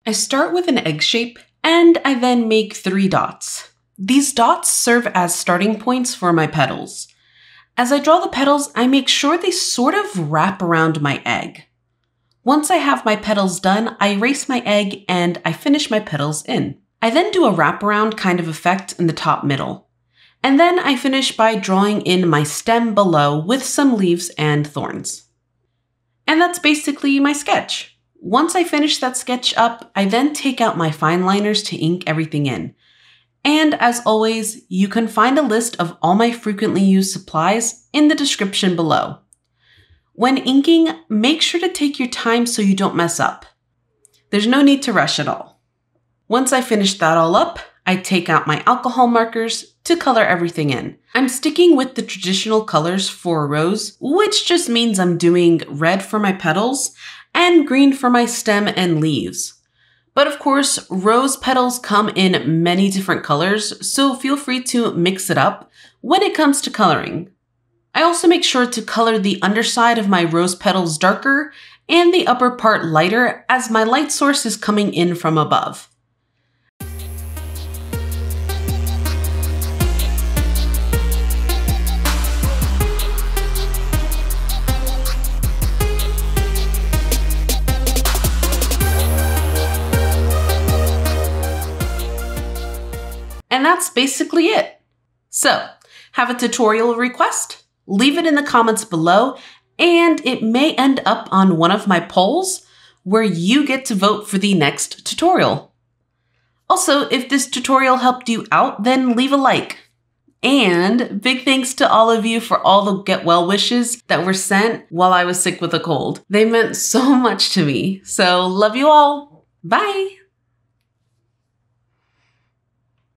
I start with an egg shape and I then make 3 dots. These dots serve as starting points for my petals. As I draw the petals, I make sure they sort of wrap around my egg. Once I have my petals done, I erase my egg and I finish my petals in. I then do a wraparound kind of effect in the top middle. And then I finish by drawing in my stem below with some leaves and thorns. And that's basically my sketch. Once I finish that sketch up, I then take out my fine liners to ink everything in. And as always, you can find a list of all my frequently used supplies in the description below. When inking, make sure to take your time so you don't mess up. There's no need to rush at all. Once I finish that all up, I take out my alcohol markers to color everything in. I'm sticking with the traditional colors for a rose, which just means I'm doing red for my petals and green for my stem and leaves. But of course, rose petals come in many different colors, so feel free to mix it up when it comes to coloring. I also make sure to color the underside of my rose petals darker and the upper part lighter as my light source is coming in from above. And that's basically it. So, have a tutorial request? Leave it in the comments below, and it may end up on one of my polls where you get to vote for the next tutorial. Also, if this tutorial helped you out, then leave a like. And big thanks to all of you for all the get well wishes that were sent while I was sick with a cold. They meant so much to me. So love you all. Bye.